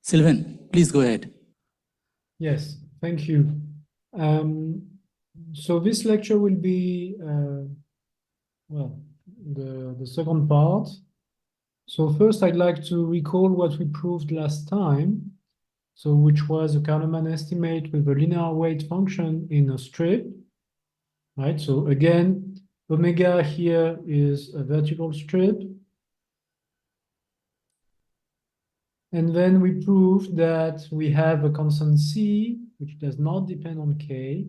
Sylvain, please go ahead. Yes, thank you. So this lecture will be, well, the second part. So first, I'd like to recall what we proved last time. So which was a Carleman estimate with a linear weight function in a strip, right? So again, omega here is a vertical strip. And then we proved that we have a constant C, which does not depend on K,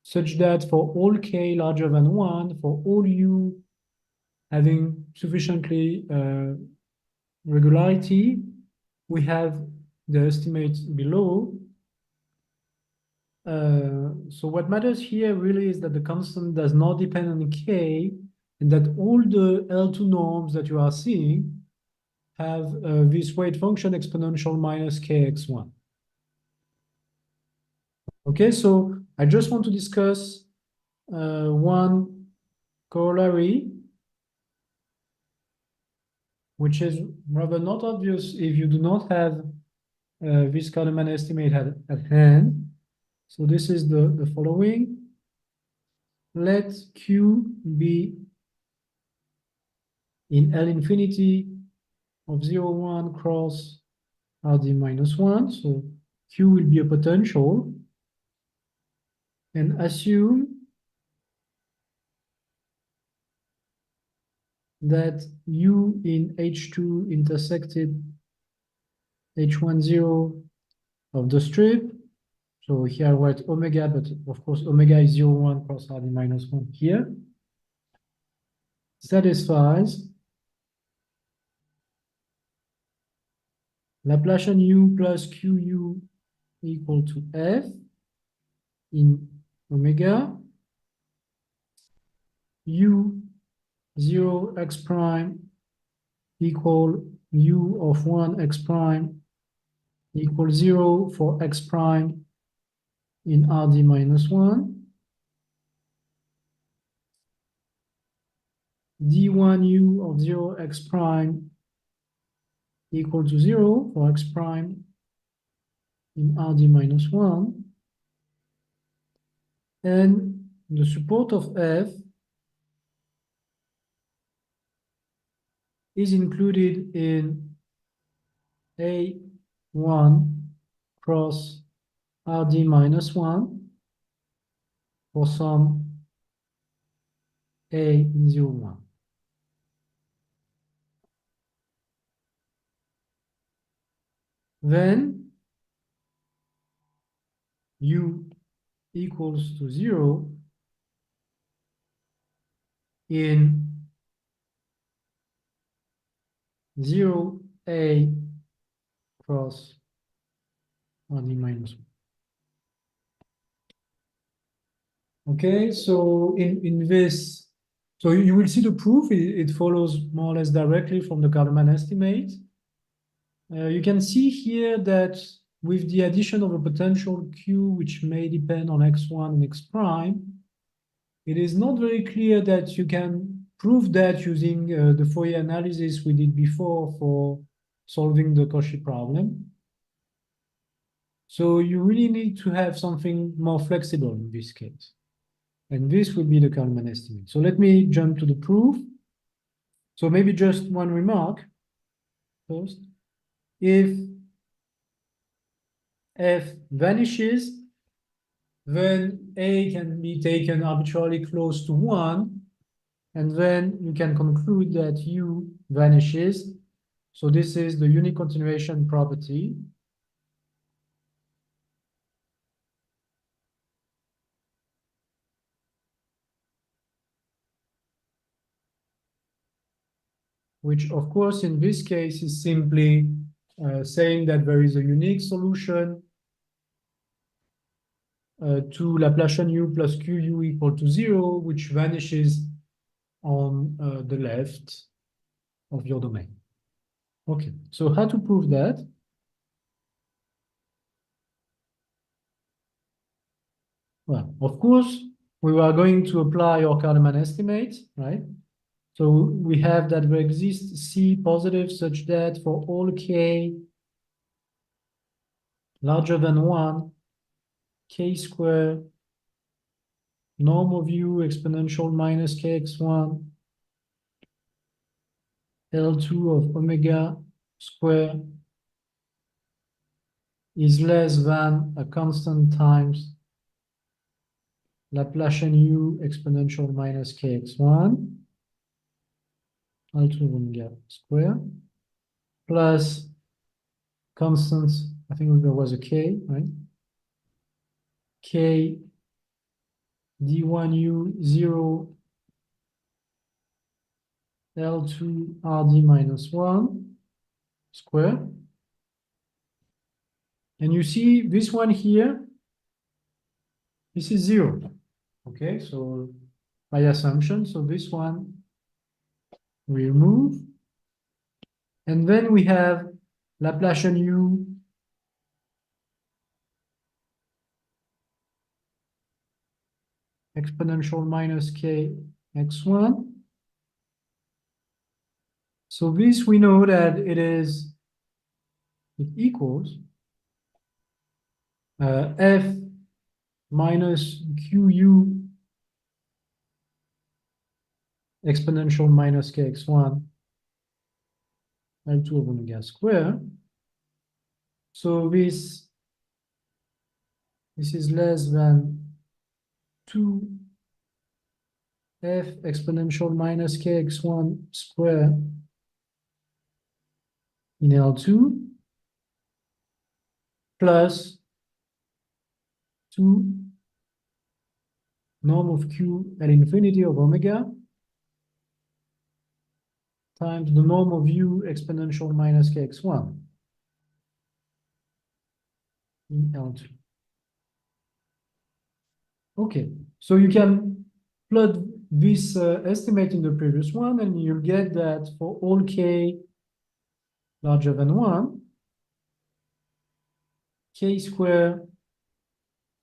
such that for all K larger than 1, for all U having sufficiently regularity, we have the estimate below. So what matters here really is that the constant does not depend on K, and that all the L2 norms that you are seeing have this weight function exponential minus kx1. Okay, so I just want to discuss one corollary, which is rather not obvious if you do not have this Carleman estimate at hand. So this is the following. Let Q be in L infinity of 0, 1 cross RD minus 1. So Q will be a potential. And assume that U in H2 intersected H10 of the strip. So here I write omega, but of course omega is 0, 1 cross RD minus 1 here. Satisfies Laplacian U plus QU equal to F in omega U 0 x prime equal U of 1 x prime equal 0 for x prime in RD minus 1. D1U of 0 x prime equal to 0 for x prime in RD minus 1. And the support of F is included in A1 cross RD minus 1 for some A in 0, 1. Then U equals to 0 in 0A cross RD minus 1. Okay, so in this, so you will see the proof, it follows more or less directly from the Carleman estimate. You can see here that with the addition of a potential Q, which may depend on x1 and x prime, it is not very clear that you can prove that using the Fourier analysis we did before for solving the Cauchy problem. So you really need to have something more flexible in this case. And this will be the Carleman estimate. So let me jump to the proof. So maybe just one remark first. If F vanishes, then A can be taken arbitrarily close to 1, and then you can conclude that U vanishes. So this is the unique continuation property. Which, of course, in this case is simply saying that there is a unique solution to Laplacian U plus QU equal to 0, which vanishes on the left of your domain. Okay, so how to prove that? Well, of course, we are going to apply our Carleman estimate, right? So we have that there exists C positive such that for all K larger than 1, k squared, norm of u exponential minus kx1, L2 of omega square is less than a constant times Laplacian u exponential minus kx1, L2 of omega square, plus constant, I think there was a k, right? K d1u 0 L2 RD minus 1 square. And you see this one here, this is 0. Okay, so by assumption, so this one we remove. And then we have Laplacian u exponential minus k x1. So this we know that it equals f minus qu exponential minus kx1 L2 of omega square. So this is less than 2 f exponential minus kx1 square in L2 plus 2 norm of q at infinity of omega times the norm of u exponential minus kx1 in L2. Okay, so you can plot this estimate in the previous one, and you'll get that for all k larger than 1, k square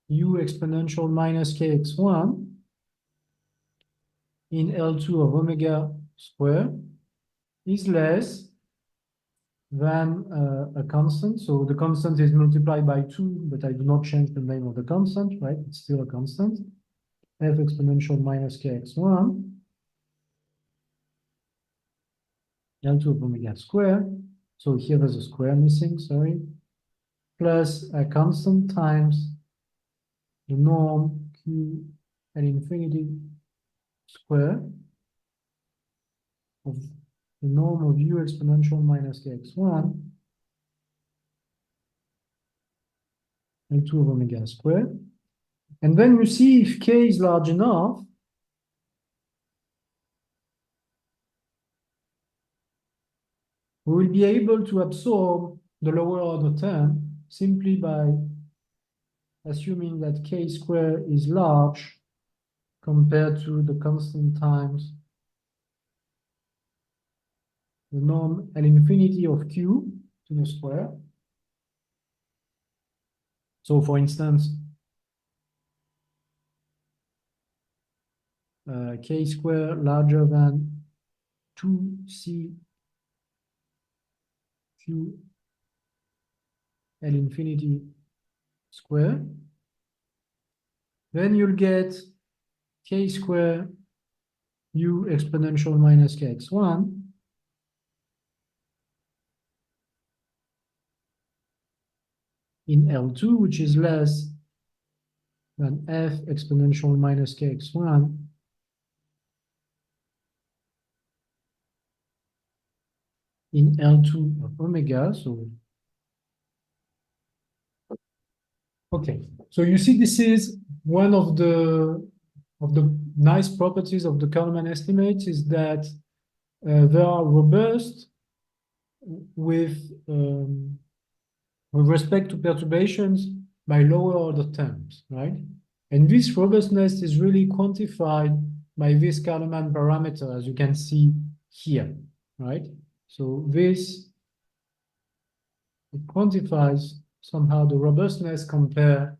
u exponential minus kx1 in L2 of omega square is less than a constant. So the constant is multiplied by 2, but I do not change the name of the constant, right? It's still a constant. F exponential minus kx1 L2 of omega square. So here there's a square missing, sorry. Plus a constant times the norm q at infinity square of the norm of u exponential minus kx1 L2 of omega square. And then you see if k is large enough, we will be able to absorb the lower order term simply by assuming that k square is large compared to the constant times the norm at infinity of q to the square. So for instance, k square larger than 2c q at infinity square, then you'll get k square u exponential minus kx1 in L2, which is less than f exponential minus kx1 in L2 of omega. So okay, so you see this is one of the nice properties of the Carleman estimates is that they are robust with respect to perturbations by lower order terms, right? And this robustness is really quantified by this Carleman parameter, as you can see here, right? So this, it quantifies somehow the robustness compared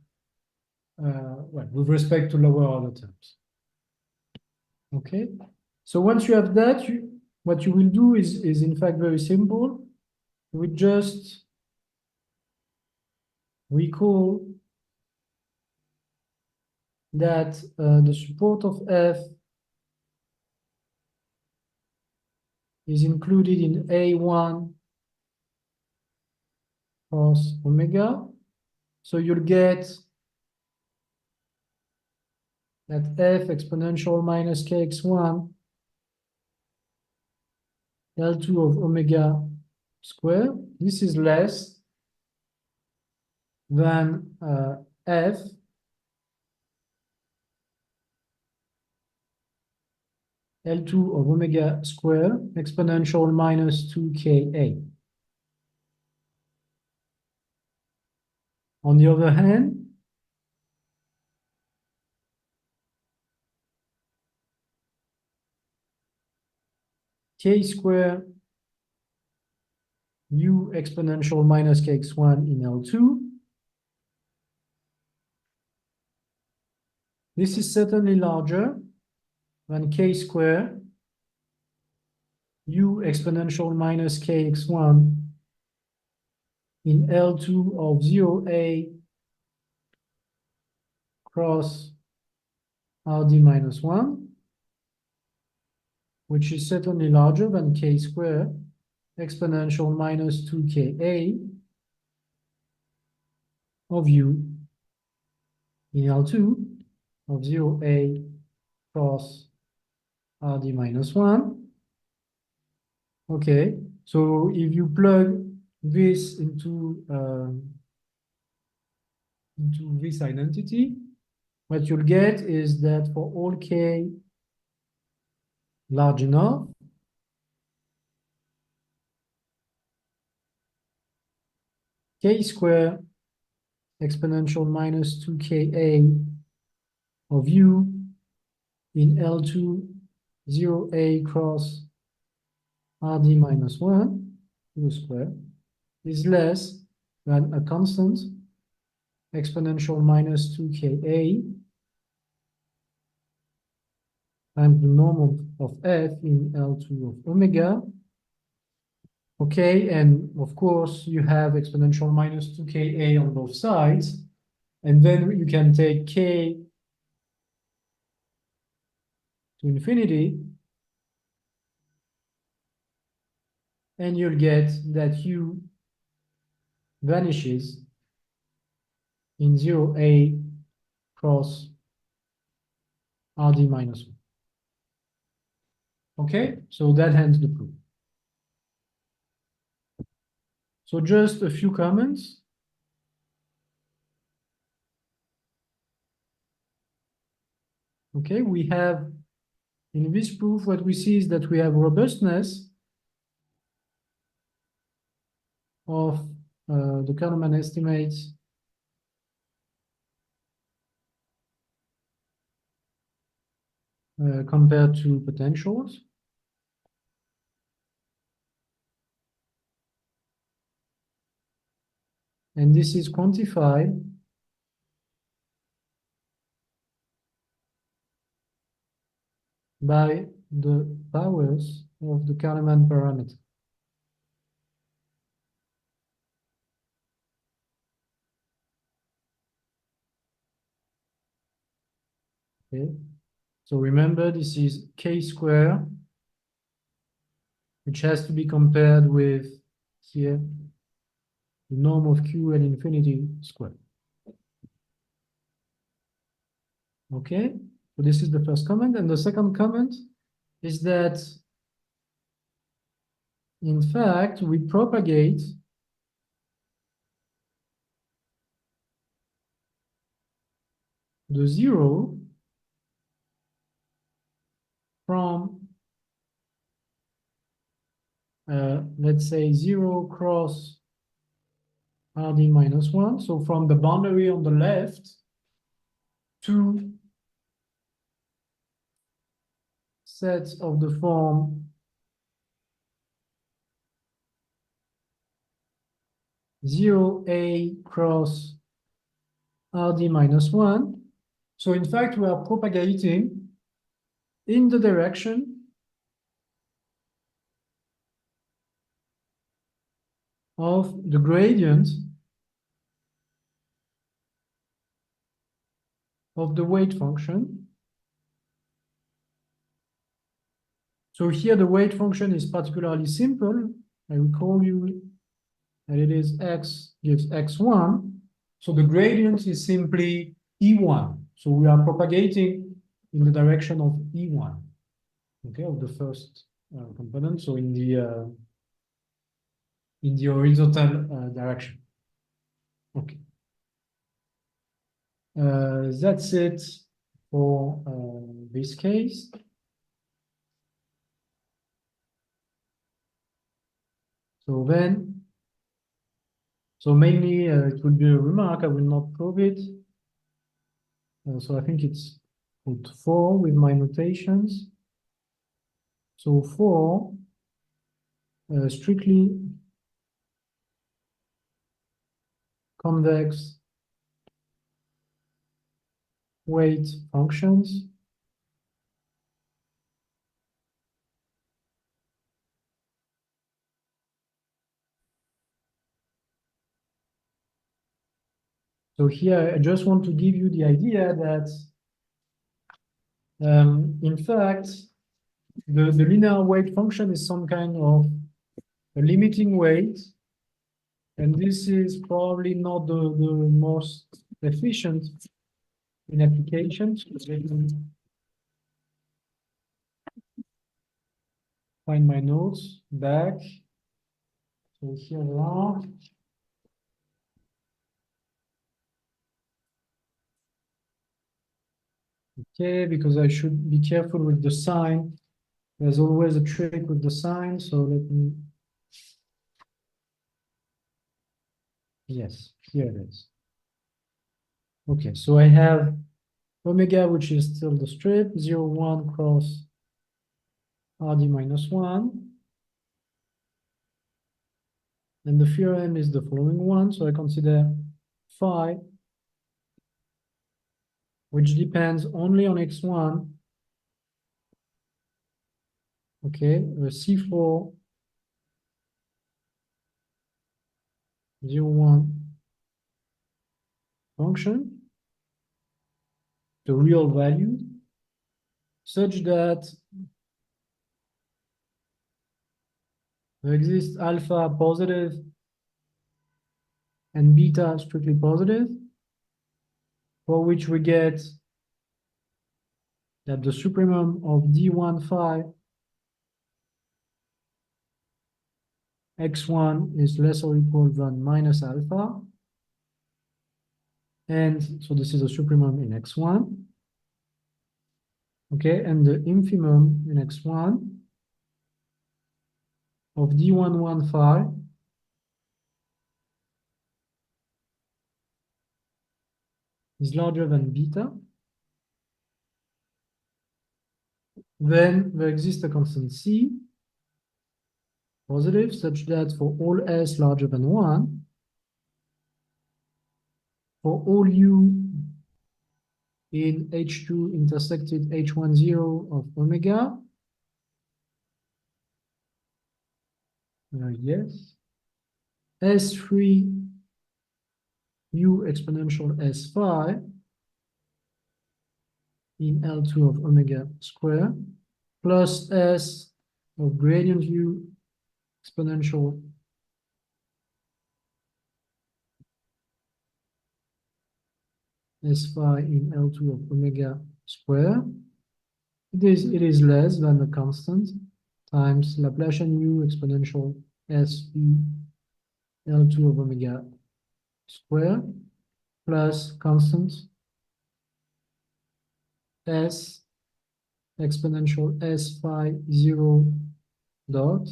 with respect to lower order terms. Okay, so once you have that, what you will do is in fact very simple. We just we call that the support of F is included in A1 cross omega. So you'll get that F exponential minus kx1 L2 of omega square. This is less than F L2 of omega square exponential minus 2ka. On the other hand, k square u exponential minus kx1 in L2. This is certainly larger than k square u exponential minus kx1 in L2 of 0a cross Rd minus 1, which is certainly larger than k square exponential minus 2ka of u in L2 of 0a cross Rd minus 1. Okay, so if you plug this into this identity, what you'll get is that for all k large enough, k square exponential minus 2ka of u in L2 0a cross Rd minus 1 u square is less than a constant exponential minus 2ka times the norm of f in L2 of omega. Okay, and of course you have exponential minus 2ka on both sides, and then you can take k to infinity, and you'll get that u vanishes in 0a cross Rd minus 1. Okay, so that ends the proof. So just a few comments. Okay, we have in this proof, what we see is that we have robustness of the Carleman estimates compared to potentials. And this is quantified by the powers of the Carleman parameter. Okay, so remember this is k square, which has to be compared with here the norm of q and infinity squared. Okay, so this is the first comment, and the second comment is that in fact we propagate the zero from let's say 0 cross Rd minus 1, so from the boundary on the left to sets of the form 0a cross Rd minus 1. So in fact, we are propagating in the direction of the gradient of the weight function. So here the weight function is particularly simple. I recall you that it is x gives x1. So the gradient is simply E1. So we are propagating in the direction of E1, okay, of the first component. So in the horizontal direction. Okay. That's it for this case. So then, so mainly it would be a remark. I will not prove it. So I think it's put 4 with my notations. So 4 strictly convex weight functions So here, I just want to give you the idea that, in fact, the linear weight function is some kind of a limiting weight. And this is probably not the most efficient in applications. Let me find my notes back. So here we are. Okay, because I should be careful with the sign. There's always a trick with the sign, so let me. Yes, here it is. Okay, so I have omega, which is still the strip, 0, 1 cross RD minus 1. And the theorem is the following one. So I consider phi, which depends only on x1. Okay, a C4 0, 1 function, the real value, such that there exists alpha positive and beta strictly positive, for which we get that the supremum of D1 phi x1 is less or equal than minus alpha. And so this is a supremum in x1. Okay, and the infimum in x1 of D11 phi is larger than beta. Then there exists a constant C, positive, such that for all S larger than 1, for all U in H2 intersected H10 of omega, yes, S3 U exponential S phi in L2 of omega square, plus S of gradient U exponential S phi in L2 of omega square. It is less than the constant times Laplacian U exponential S E L2 of omega square plus constant S exponential S phi 0 dot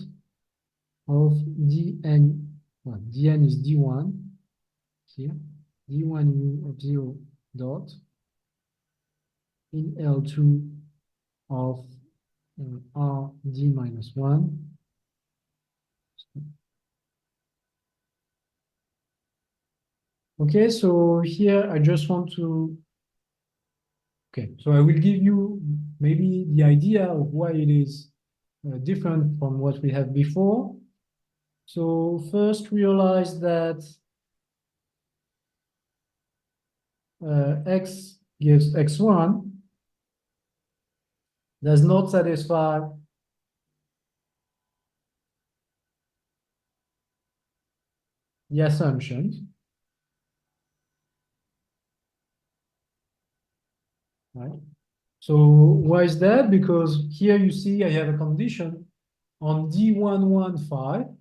of dn. Well, dn is d1 here, d1 u of 0 dot in L2 of rd minus 1. Okay, so here I just want to, okay, so I will give you maybe the idea of why it is different from what we had before. So first realize that x gives x1 does not satisfy the assumptions, right? So why is that? Because here you see I have a condition on D115.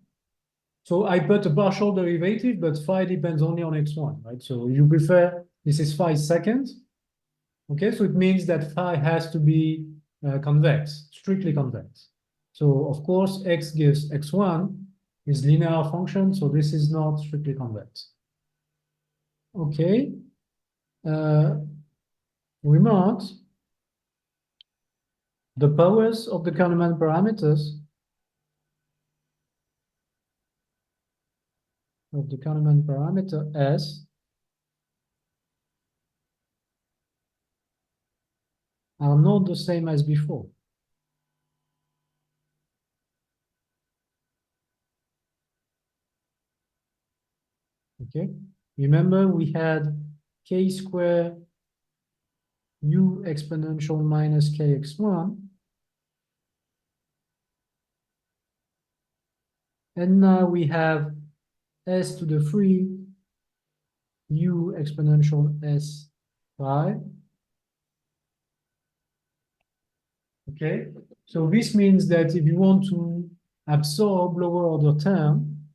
So I put a partial derivative, but phi depends only on x1, right? So you prefer, this is phi second. Okay, so it means that phi has to be convex, strictly convex. So of course, x gives x1 is linear function, so this is not strictly convex. Okay, remarks. The powers of the Carleman parameters parameter S are not the same as before. Okay, remember we had k square u exponential minus kx1, and now we have s to the 3 u exponential s phi. Okay, so this means that if you want to absorb lower order term,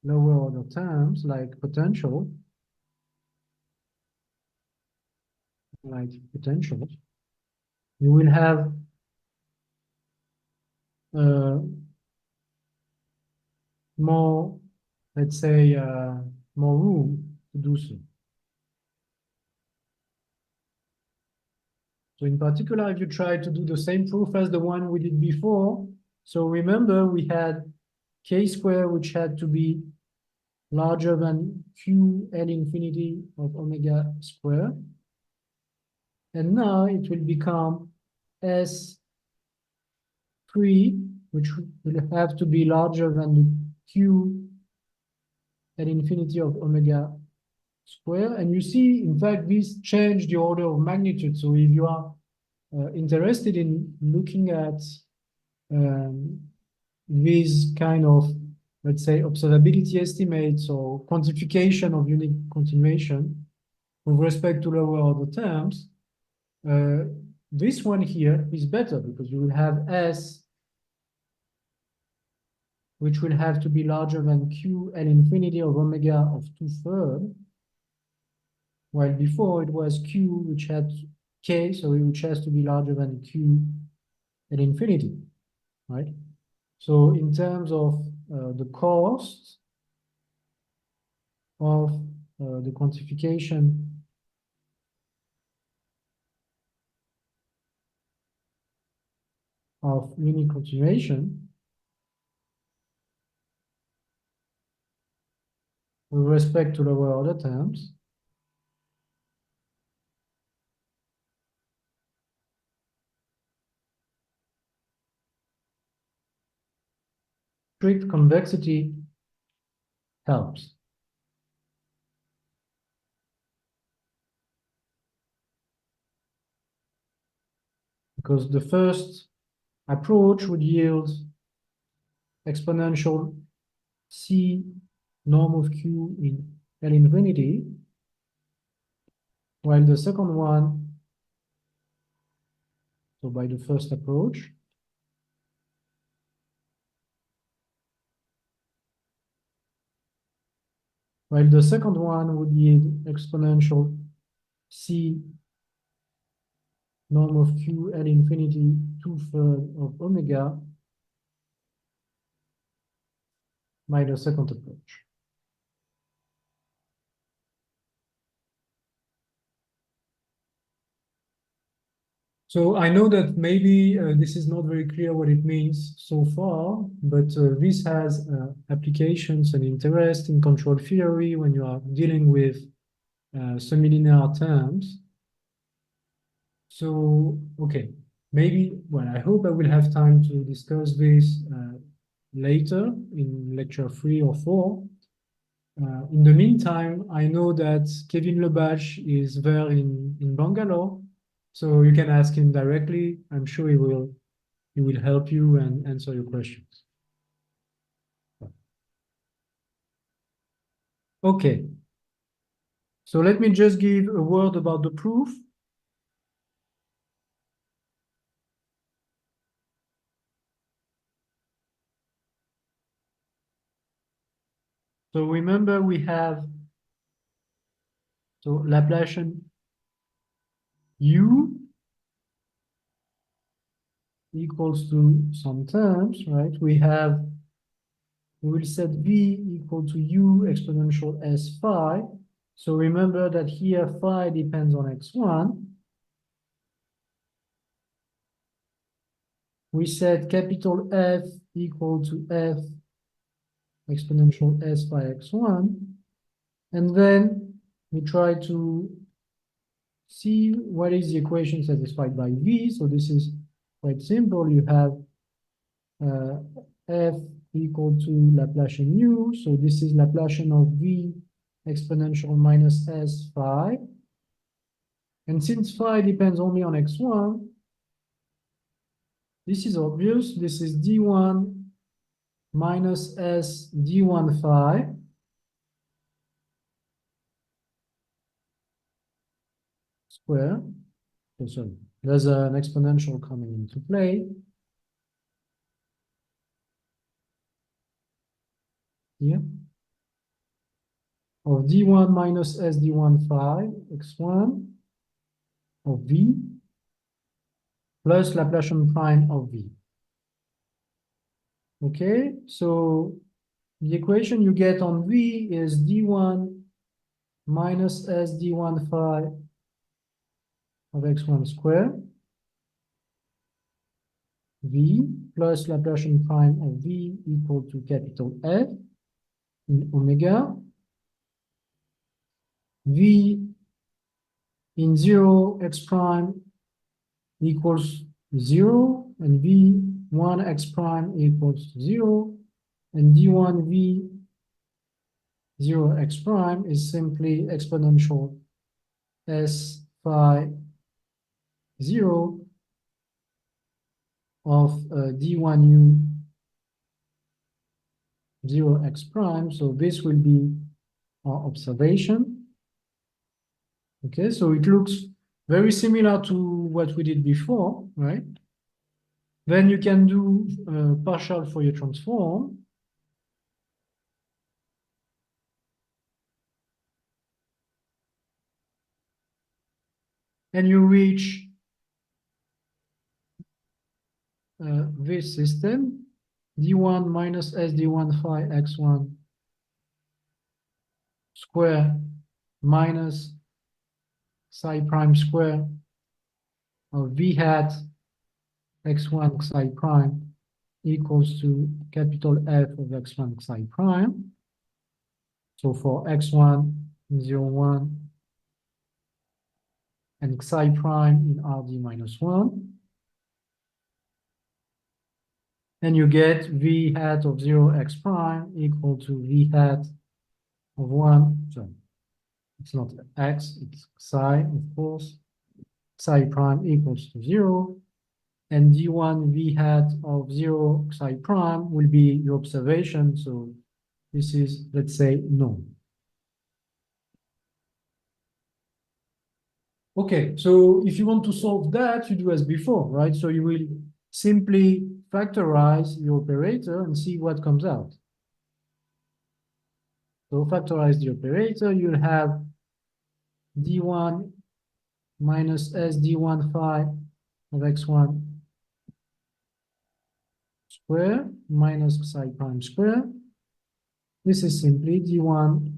lower order terms like potential, you will have more, let's say, more room to do so. So in particular, if you try to do the same proof as the one we did before, so remember we had k square, which had to be larger than q L infinity of omega square. And now it will become S3, which will have to be larger than the q L infinity of omega square. And you see, in fact, this changed the order of magnitude. So if you are interested in looking at these kind of, let's say, observability estimates or quantification of unique continuation with respect to lower order terms, this one here is better because you will have S, which will have to be larger than q L infinity of omega of 2/3, while before it was q, which had k, so which has to be larger than q L infinity, right? So in terms of the cost of the quantification of unique continuation with respect to lower order terms, strict convexity helps. Because the first approach would yield exponential c norm of q in L infinity, while the second one, so by the first approach, while the second one would yield exponential c norm of q L infinity 2/3 of omega by the second approach. So I know that maybe this is not very clear what it means so far, but this has applications and interest in control theory when you are dealing with semilinear terms. So, okay, maybe, well, I hope I will have time to discuss this later in lecture 3 or 4. In the meantime, I know that Kevin Lebach is there in Bangalore, so you can ask him directly. I'm sure he will help you and answer your questions. Okay. So let me just give a word about the proof. So remember we have Laplacian u equals to some terms, right? We will set v equal to u exponential s phi. So remember that here phi depends on x1. We set capital F equal to f exponential s phi x1. And then we try to see what is the equation satisfied by v. So this is quite simple. You have f equal to Laplacian u. So this is Laplacian of v exponential minus s phi. And since phi depends only on x1, this is obvious. This is d1 minus s d1 phi square. Oh, sorry. There's an exponential coming into play here of d1 minus s d1 phi x1 of v plus Laplacian prime of v. Okay, so the equation you get on v is d1 minus s d1 phi of x1 square v plus Laplacian prime of v equal to capital F in omega. V in 0 x prime equals 0 and v1 x prime equals 0 and d1 v 0 x prime is simply exponential s phi 0 of d1 u 0 x prime. So this will be our observation. Okay, so it looks very similar to what we did before, right? Then you can do partial Fourier transform. And you reach this system, d1 minus s d1 phi x1 square minus psi prime square of v hat x1 psi prime equals to capital F of x1 psi prime. So for x1 in 0, 1 and psi prime in Rd minus 1. And you get v hat of 0 x prime equal to v hat of 1. So it's not x, it's psi, of course. Psi prime equals to 0. And d1 v hat of 0 psi prime will be your observation. So this is, let's say, known. Okay, so if you want to solve that, you do as before, right? So you will simply factorize your operator and see what comes out. So factorize the operator, you'll have d1 minus s d1 phi of x1 square minus psi prime square. This is simply d1.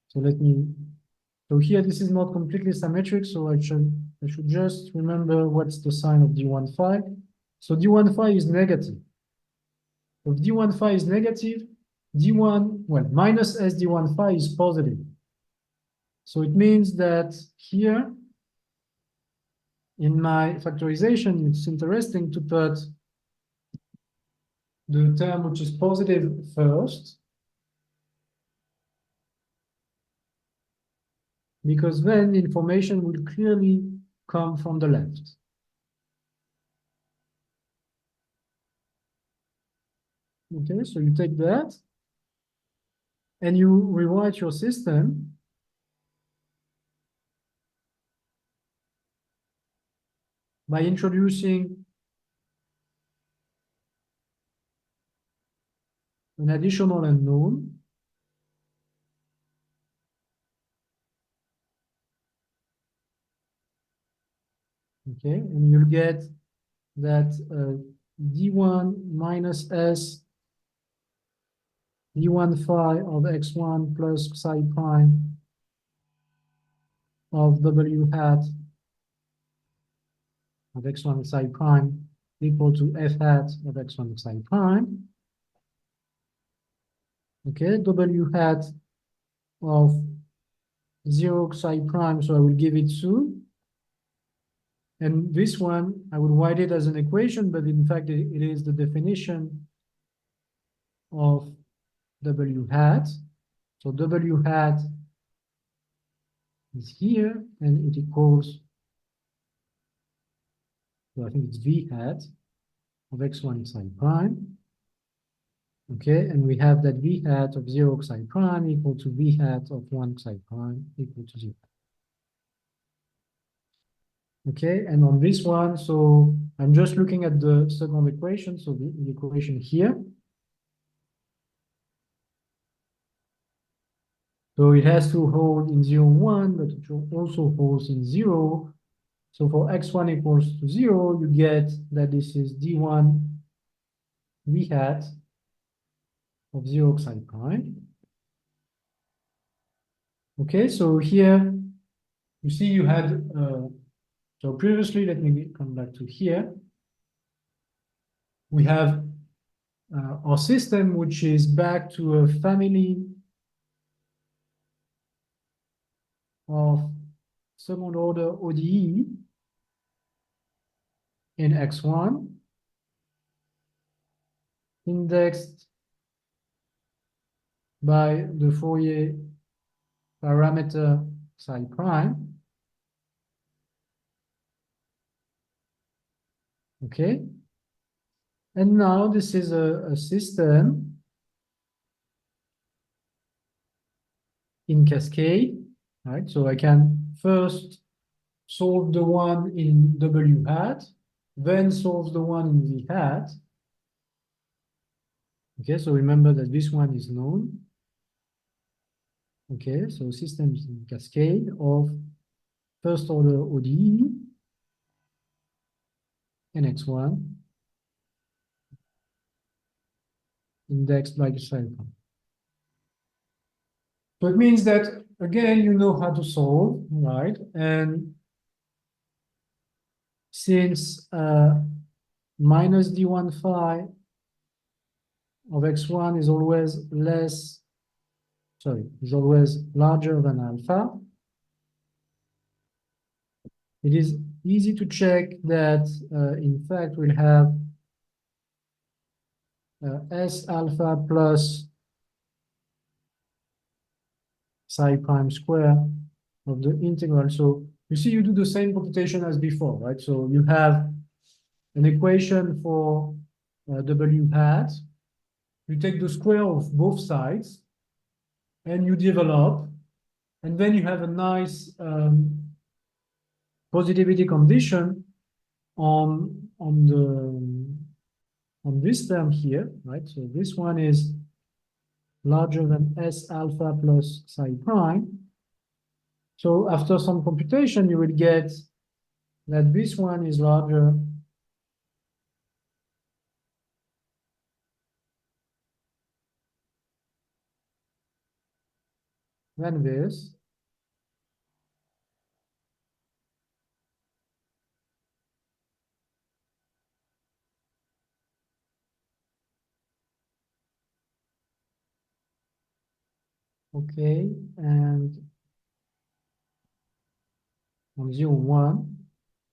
So here this is not completely symmetric, so I should just remember what's the sign of d1 phi. So d1 phi is negative. If d1 phi is negative, d1, well, minus s d1 phi is positive. So it means that here in my factorization, it's interesting to put the term which is positive first, because then information will clearly come from the left. Okay, so you take that and you rewrite your system by introducing an additional unknown. Okay, and you'll get that d1 minus s d1 phi of x1 plus psi prime of w hat of x1 psi prime equal to f hat of x1 psi prime. Okay, w hat of 0 psi prime, so I will give it two. And this one, I would write it as an equation, but in fact, it is the definition of w hat. So w hat is here, and it equals, so I think it's v hat of x1 psi prime. Okay, and we have that v hat of 0 psi prime equal to v hat of 1 psi prime equal to 0. Okay, and on this one, so I'm just looking at the second equation, so the equation here. So it has to hold in 0, 1, but it also holds in 0. So for x1 equals to 0, you get that this is d1 v hat of 0 psi prime. Okay, so here you see you had, so previously, let me come back to here. We have our system, which is back to a family of second order ODE in x1, indexed by the Fourier parameter psi prime. Okay. And now this is a system in cascade, right? So I can first solve the one in W hat, then solve the one in V hat. Okay, so remember that this one is known. Okay, so systems in cascade of first order ODE and X1 indexed by the psi prime. So it means that, again, you know how to solve, right? And since minus d1 phi of x1 is always is always larger than alpha, it is easy to check that, in fact, we'll have S alpha plus psi prime square of the integral. So you see, you do the same computation as before, right? So you have an equation for W hat. You take the square of both sides and you develop, and then you have a nice positivity condition on this term here, right? So this one is larger than S alpha plus psi prime. So after some computation, you will get that this one is larger than this. Okay, and on 0, 1.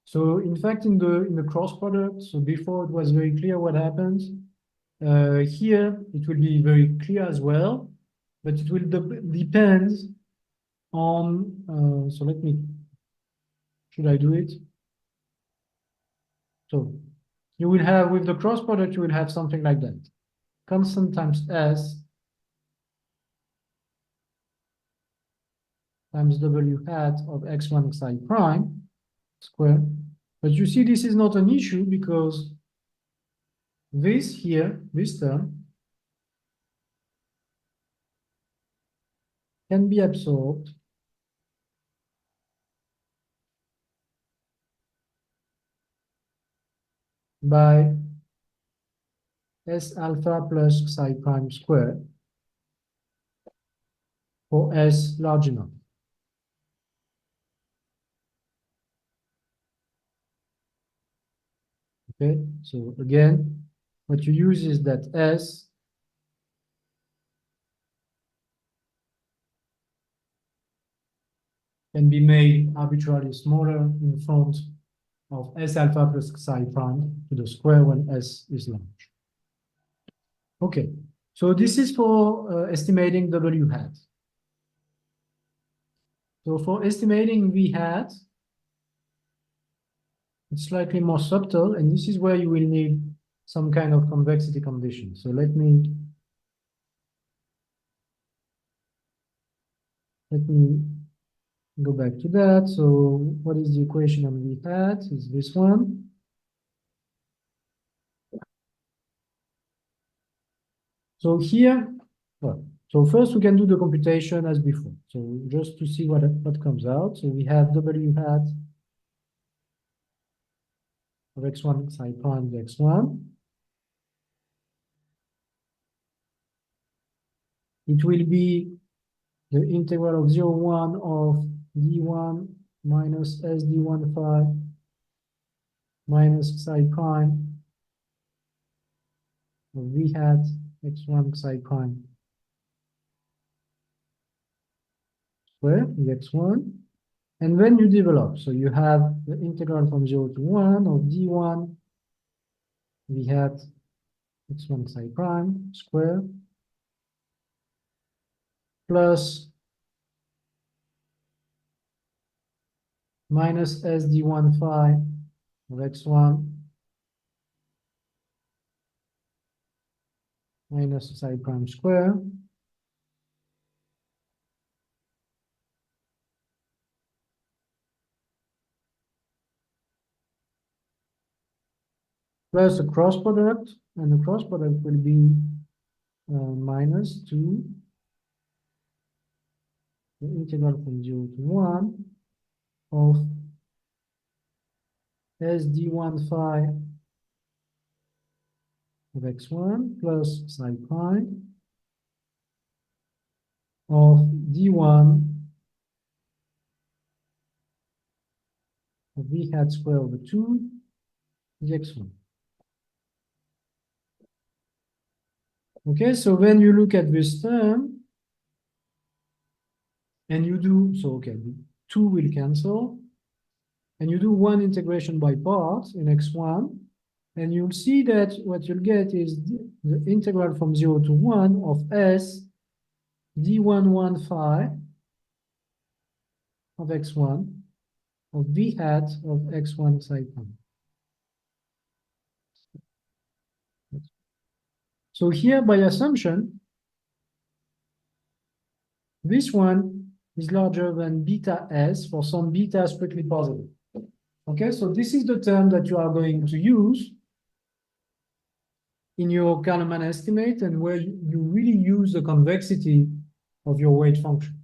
So in fact, in the cross product, so before it was very clear what happens. Here, it will be very clear as well, but it will depend on, so should I do it? So you will have, with the cross product, you will have something like that. Constant times S times W hat of X1 Xi prime square. But you see, this is not an issue because this here, this term, can be absorbed by S alpha plus Xi prime square for S large enough. Okay, so again, what you use is that S can be made arbitrarily smaller in front of S alpha plus Xi prime to the square when S is large. Okay, so this is for estimating W hat. So for estimating V hat, it's slightly more subtle, and this is where you will need some kind of convexity condition. So let me go back to that. So what is the equation on V hat? Is this one. So here, well, so first we can do the computation as before. So just to see what comes out. So we have W hat of X1 Xi prime X1. It will be the integral of 0, 1 of d1 minus s d1 phi minus Xi prime of V hat X1 Xi prime square, X1. And then you develop. So you have the integral from 0 to 1 of d1 V hat X1 Xi prime square plus minus s d1 phi of X1 minus Xi prime square plus a cross product, and the cross product will be minus 2 the integral from 0 to 1 of s d1 phi of X1 plus Xi prime of d1 of V hat square over 2 X1. Okay, so when you look at this term, and you do, so okay, 2 will cancel, and you do one integration by parts in X1, and you'll see that what you'll get is the integral from 0 to 1 of S d11 phi of X1 of V hat of X1 Xi prime. So here, by assumption, this one is larger than beta S for some beta strictly positive. Okay, so this is the term that you are going to use in your Carleman estimate and where you really use the convexity of your weight function.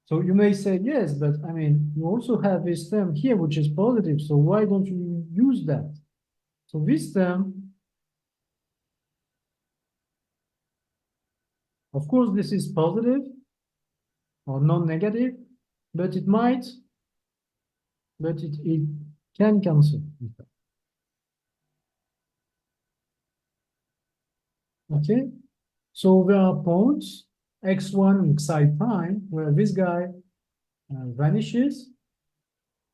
So you may say, yes, but I mean, you also have this term here, which is positive. So why don't you use that? So this term, of course, this is positive or non-negative, but it can cancel. Okay, so there are points, x1 Xi prime, where this guy vanishes,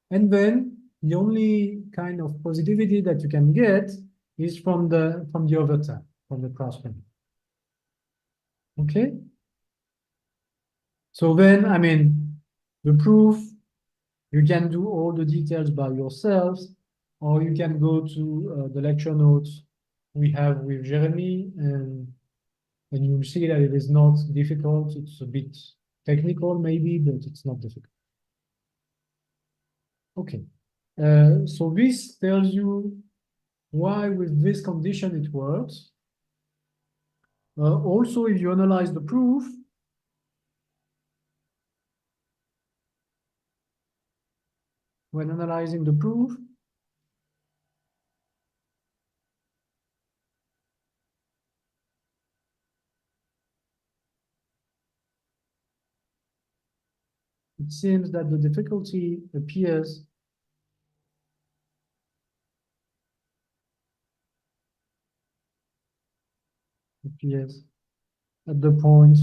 and then the only kind of positivity that you can get is from the other term. from the crossplane. Okay. So then, I mean, the proof, you can do all the details by yourselves, or you can go to the lecture notes we have with Jeremy, and you'll see that it is not difficult. It's a bit technical maybe, but it's not difficult. Okay. So this tells you why with this condition it works. Also, if you analyze the proof, when analyzing the proof, it seems that the difficulty appears at the point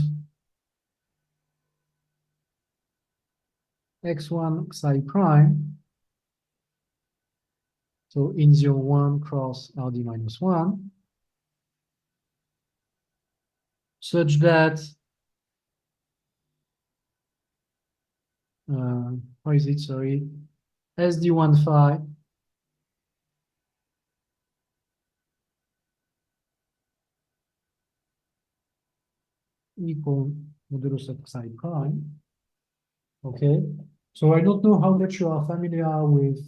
x1 psi prime, so in 0, 1 cross RD minus 1, such that, how is it, sorry, SD1 phi equal modulus of psi prime. Okay, so I don't know how much you are familiar with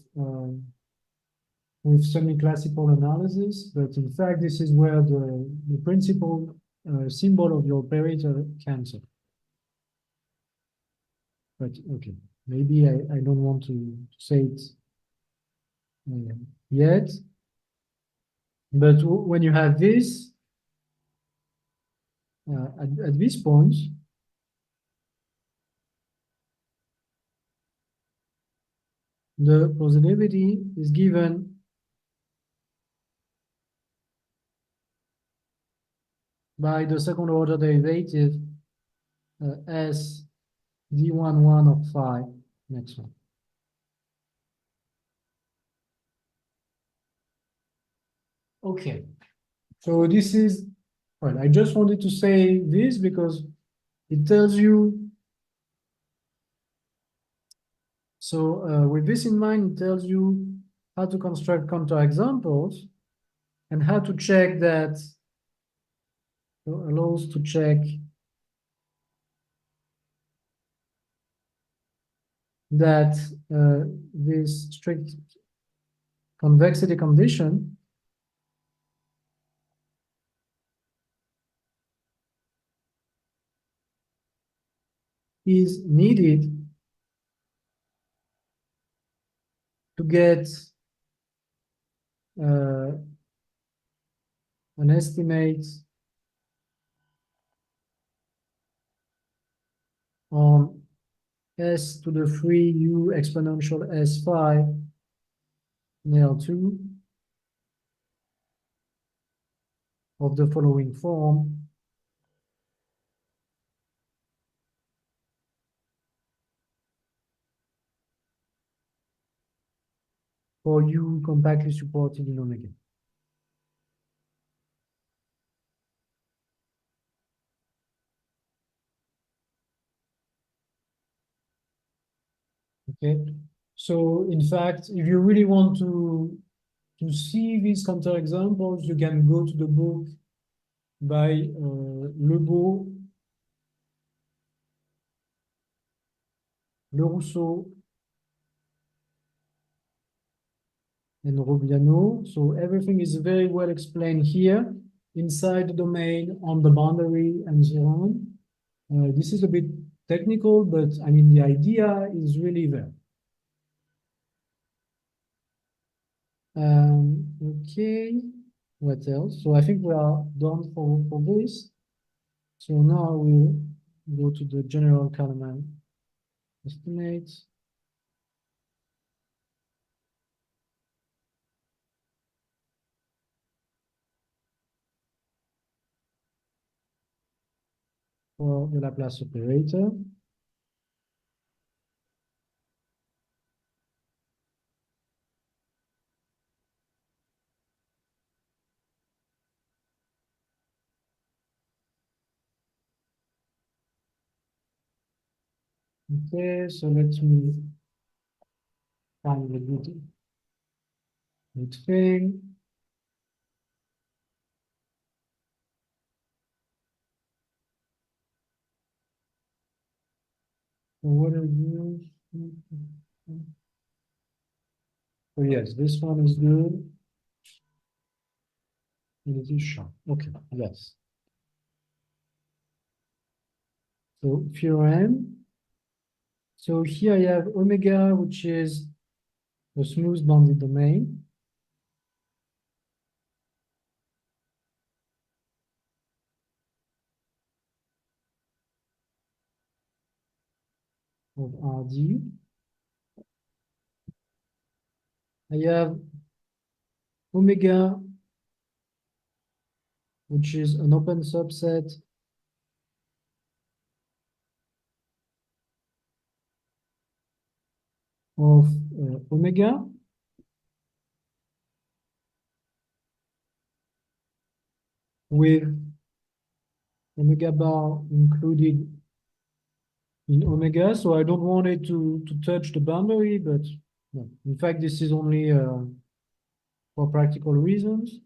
semi-classical analysis, but in fact, this is where the principal symbol of your operator cancel. But okay, maybe I don't want to say it yet. But when you have this, at this point, the plausibility is given by the second order derivative as d11 of phi next one. Okay, so this is, well, I just wanted to say this because it tells you, so with this in mind, it tells you how to construct counterexamples and how to check that, so allows to check that this strict convexity condition is needed to get an estimate on s to the 3u exponential s phi L2 of the following form. For u compactly supported in omega. Okay, so in fact, if you really want to see these counterexamples, you can go to the book by Lebeau, Le Rousseau, and Robiano. So everything is very well explained here inside the domain, on the boundary, and so on. This is a bit technical, but I mean, the idea is really there. Okay, what else? So I think we are done for this. So now we'll go to the general Carleman estimate. For the Laplace operator. Okay, so let me find the good thing. So what are you? Oh yes, this one is good. It is sharp. Okay, yes. So theorem. So here I have omega, which is the smooth bounded domain. Of RD. I have omega, which is an open subset of omega with omega bar included in omega. So I don't want it to touch the boundary, but no. In fact, this is only for practical reasons.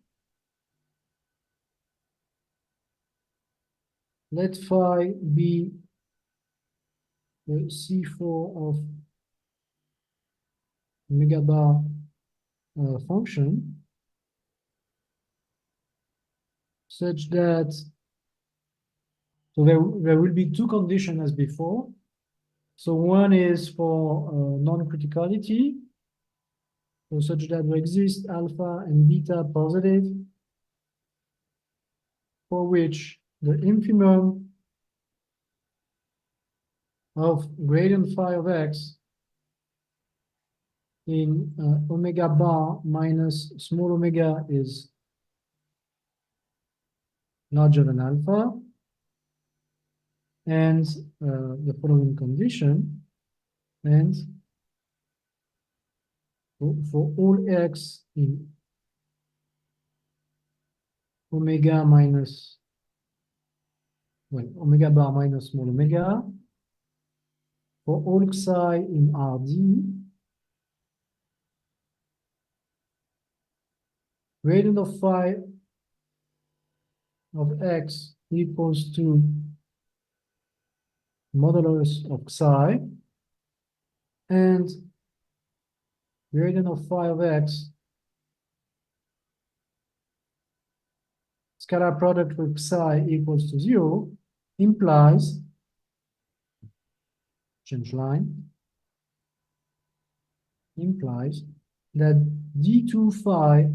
Let phi be the C4 of omega bar function such that, so there will be two conditions as before. So one is for non-criticality, so such that there exists alpha and beta positive, for which the infimum of gradient phi of x in omega bar minus small omega is larger than alpha, and the following condition, and for all x in omega minus, well, omega bar minus small omega, for all psi in RD, gradient of phi of x equals to modulus of psi, and gradient of phi of x scalar product with psi equals to 0 implies, change line, implies that d2 phi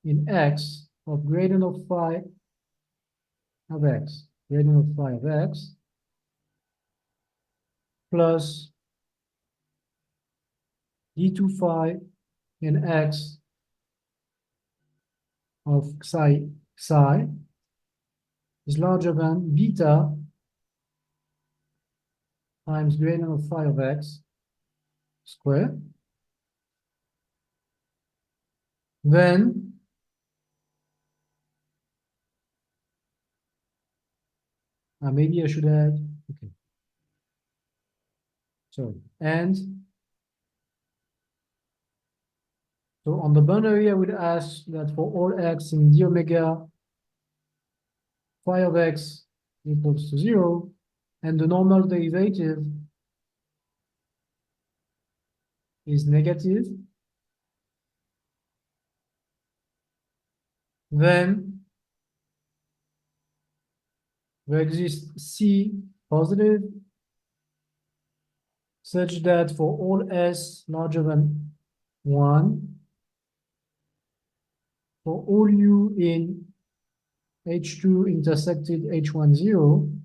in x of gradient of phi of x, gradient of phi of x, plus d2 phi in x of psi is larger than beta times gradient of phi of x squared. Then maybe I should add, okay, sorry, and so on the boundary, I would ask that for all x in d omega, phi of x equals to 0, and the normal derivative is negative. Then there exists C positive, such that for all S larger than 1, for all U in H2 intersected H10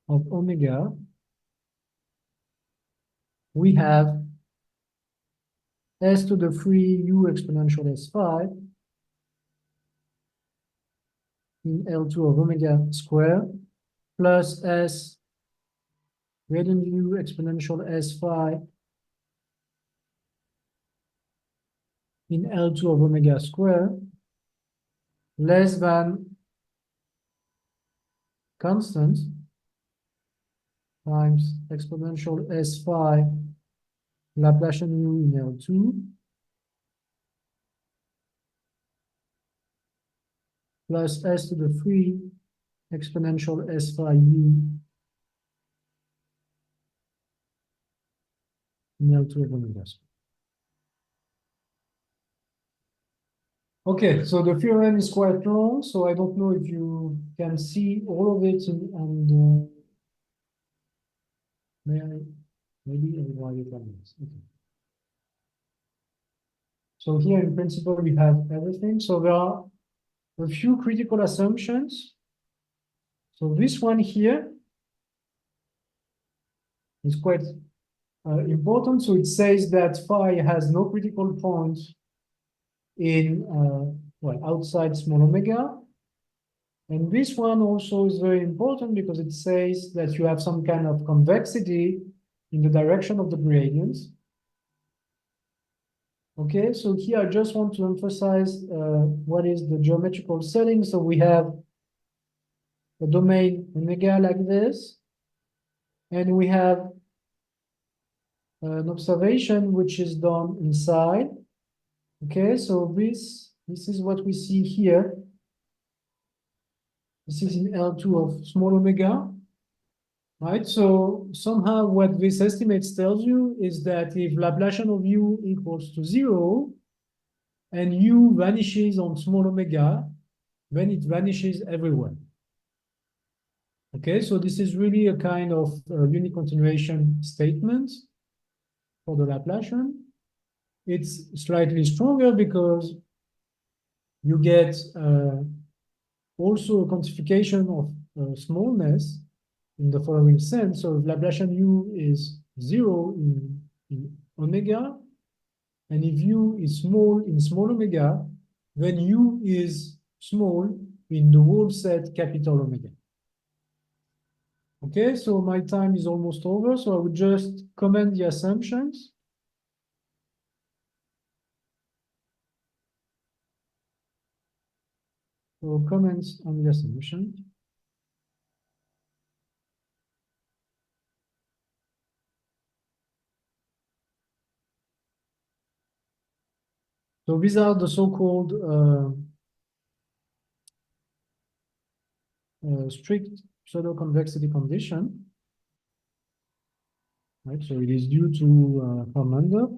of omega, we have S to the 3 U exponential S5 in L2 of omega square plus S gradient U exponential S5 in L2 of omega square less than constant times exponential s phi Laplacian u in L2 plus s to the 3 exponential s phi u in L2 of omega. Okay, so the theorem is quite long, so I don't know if you can see all of it, and maybe I write it on this. Okay. So here in principle we have everything. So there are a few critical assumptions. So this one here is quite important. So it says that phi has no critical point in well, outside small omega. And this one also is very important because it says that you have some kind of convexity in the direction of the gradients. Okay, so here I just want to emphasize what is the geometrical setting. So we have a domain omega like this, and we have an observation which is done inside. Okay, so this is what we see here. This is in L2 of small omega, right? So somehow what this estimate tells you is that if Laplacian of u equals to 0 and u vanishes on small omega, then it vanishes everywhere. Okay, so this is really a kind of unique continuation statement for the Laplacian. It's slightly stronger because you get also a quantification of smallness in the following sense. So if Laplacian u is 0 in omega, and if u is small in small omega, then u is small in the whole set capital omega. Okay, so my time is almost over, so I would just comment the assumptions. So comments on the assumption. So these are the so-called strict pseudo-convexity condition. Right, so it is due to Hermander.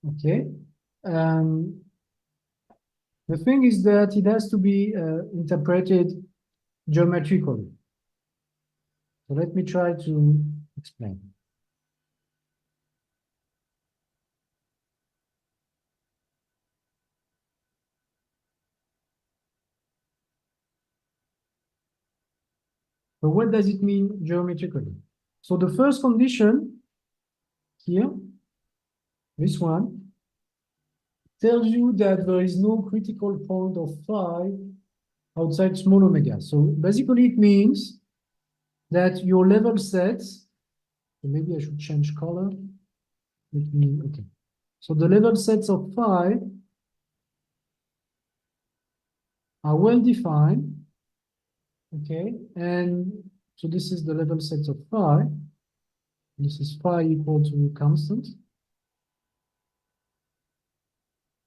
Okay. The thing is that it has to be interpreted geometrically. So let me try to explain. So what does it mean geometrically? So the first condition here, this one, tells you that there is no critical point of phi outside small omega. So basically it means that your level sets, so maybe I should change color. Okay. So the level sets of phi are well defined. Okay, and so this is the level set of phi. This is phi equal to constant.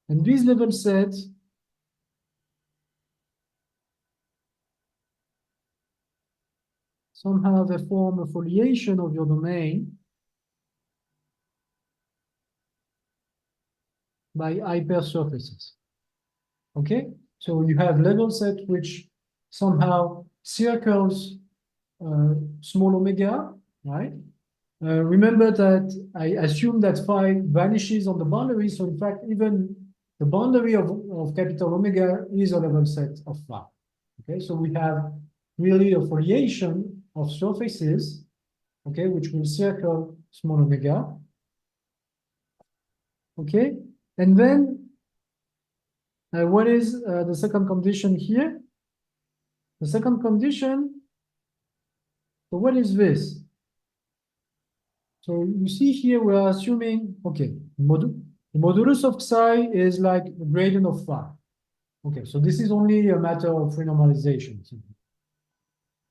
And these level sets somehow they form a foliation of your domain by hypersurfaces. Okay, so you have level set which somehow circles small omega, right? Remember that I assume that phi vanishes on the boundary, so in fact even the boundary of capital omega is a level set of phi. Okay, so we have really a foliation of surfaces, okay, which will circle small omega. Okay, and then what is the second condition here? The second condition, so what is this? So you see here, we're assuming, okay, the modulus of psi is like the gradient of phi. Okay, so this is only a matter of renormalization.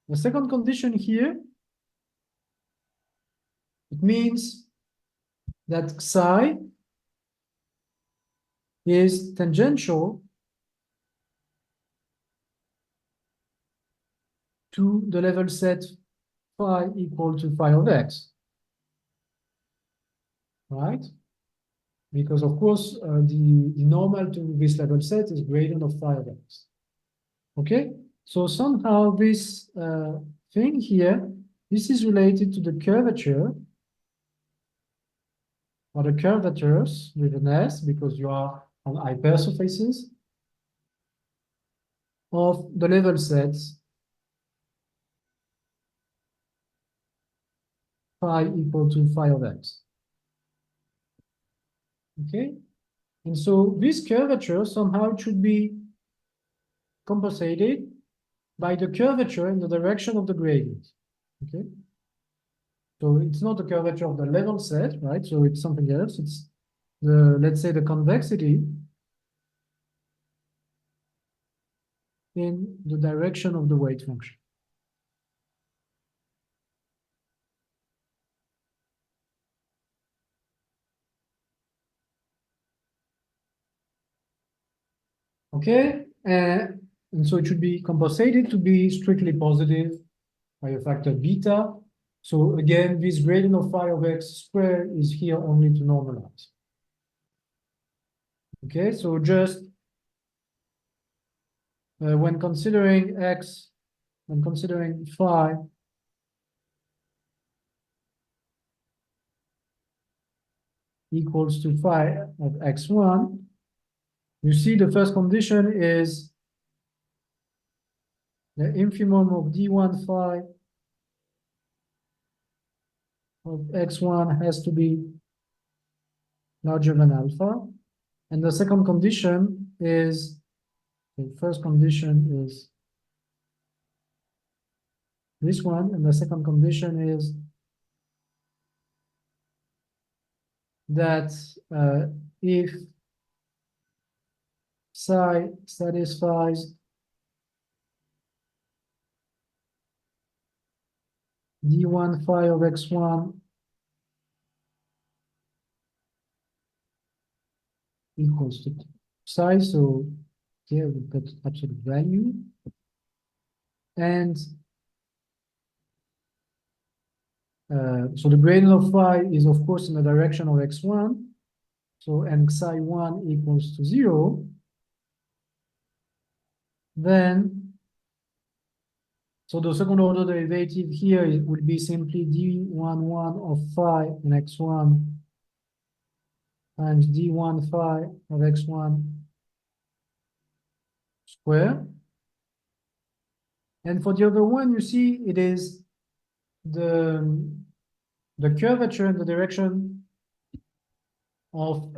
The second condition here, it means that psi is tangential to the level set phi equal to phi of x, right? Because of course, the normal to this level set is gradient of phi of x. Okay, so somehow this thing here, this is related to the curvature or the curvatures with an S because you are on hypersurfaces of the level sets phi equal to phi of x. Okay, and so this curvature somehow should be compensated by the curvature in the direction of the gradient. Okay, so it's not the curvature of the level set, right? So it's something else. It's the, let's say, the convexity in the direction of the weight function. Okay, and so it should be compensated to be strictly positive by a factor beta. So again, this gradient of phi of x squared is here only to normalize. Okay, so just when considering x, when considering phi equals to phi of x1, you see the first condition is the infimum of d1 phi of x1 has to be larger than alpha. And the second condition is, the first condition is this one, and the second condition is that if psi satisfies d1 phi of x1 equals to psi, so here we've got absolute value. And so the gradient of phi is, of course, in the direction of x1. So and psi1 equals to 0. Then, so the second order derivative here would be simply d11 of phi in x1 times d1 phi of x1 square. And for the other one, you see it is the curvature in the direction of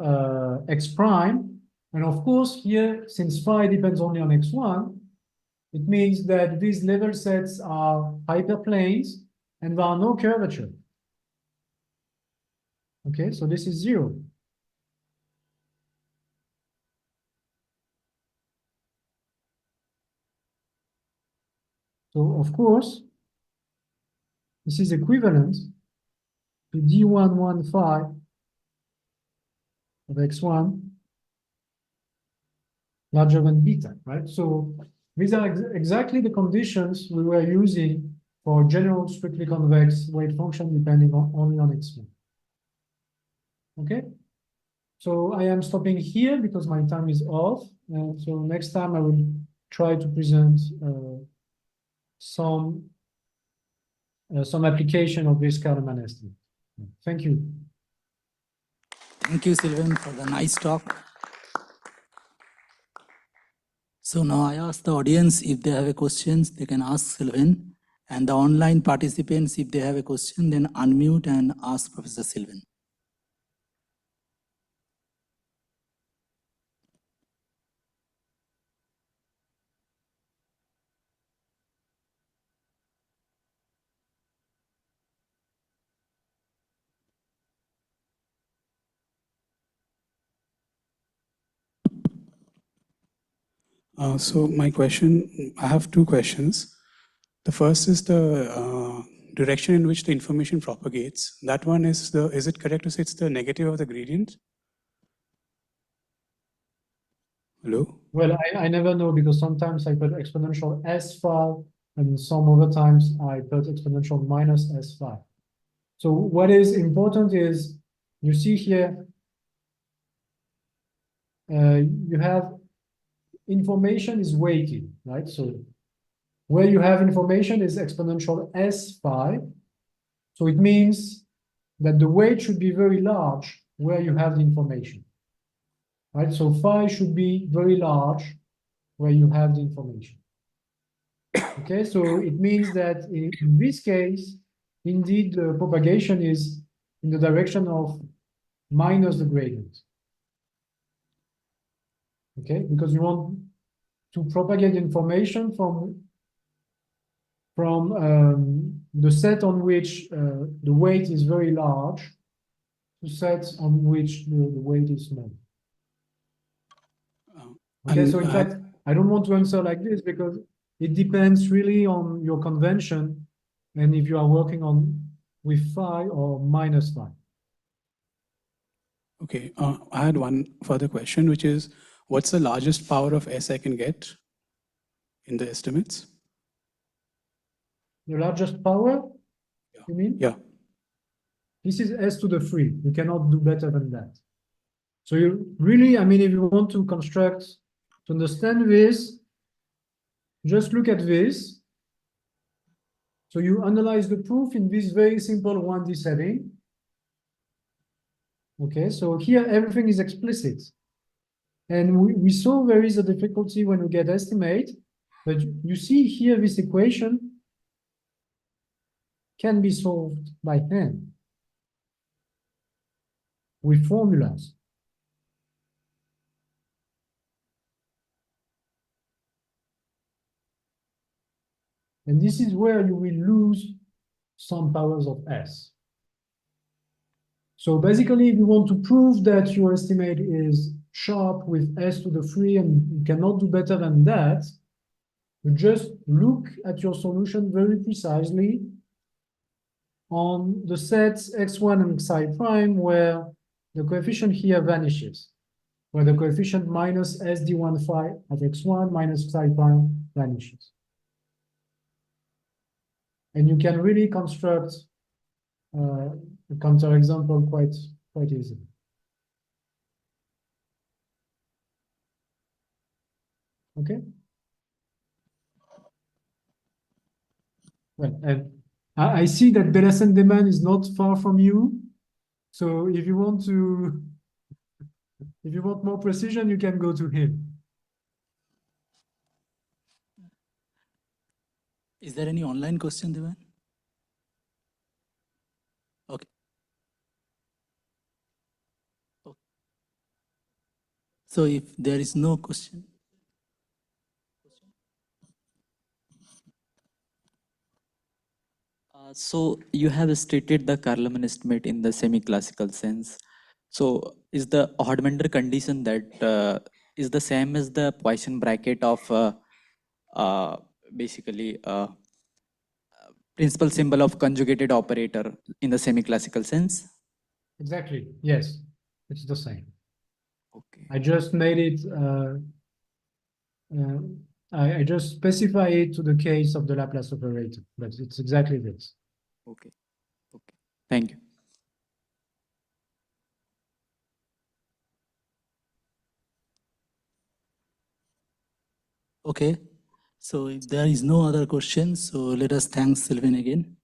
x prime. And of course, here, since phi depends only on x1, it means that these level sets are hyperplanes and there are no curvature. Okay, so this is 0. So of course, this is equivalent to d11 phi of x1 larger than beta, right? So these are exactly the conditions we were using for general strictly convex wave function depending only on x1. Okay, so I am stopping here because my time is off. And so next time I will try to present some application of this Carleman estimate. Thank you. Thank you, Sylvain, for the nice talk. So now I ask the audience if they have a questions, they can ask Sylvain. And the online participants, if they have a question, then unmute and ask Professor Sylvain. So my question, I have two questions. The first is the direction in which the information propagates. That one is is it correct to say it's the negative of the gradient? Hello? Well, I never know because sometimes I put exponential S5 and some other times I put exponential minus S5. So what is important is you see here, you have information is weighted, right? So where you have information is exponential S5. So it means that the weight should be very large where you have the information, right? So phi should be very large where you have the information. Okay, so it means that in this case, indeed, the propagation is in the direction of minus the gradient. Okay, because you want to propagate information from the set on which the weight is very large to sets on which the weight is small. Okay, so in fact, I don't want to answer like this because it depends really on your convention and if you are working on with phi or minus phi. Okay, I had one further question, which is, what's the largest power of S I can get in the estimates? The largest power, you mean? Yeah. This is S to the 3. You cannot do better than that. So you really, I mean, if you want to construct, to understand this, just look at this. So you analyze the proof in this very simple 1D setting. Okay, so here everything is explicit. And we saw there is a difficulty when we get estimate, but you see here this equation can be solved by hand with formulas. And this is where you will lose some powers of S. So basically, if you want to prove that your estimate is sharp with S to the 3 and you cannot do better than that, you just look at your solution very precisely on the sets x1 and xi prime where the coefficient here vanishes, where the coefficient minus sd1 phi at x1 minus xi prime vanishes. And you can really construct a counterexample quite easily. Okay. Well, and I see that Debayan is not far from you. So if you want more precision, you can go to him. Is there any online question, Debayan? Okay. So if there is no question. So you have stated the Carleman estimate in the semi-classical sense. So is the Hodmander condition that is the same as the Poisson bracket of basically principal symbol of conjugated operator in the semi-classical sense? Exactly. Yes, it's the same. Okay. I just made it. I just specify it to the case of the Laplace operator, but it's exactly this. Okay. Okay. Thank you. Okay. So if there is no other questions, so let us thank Sylvain again.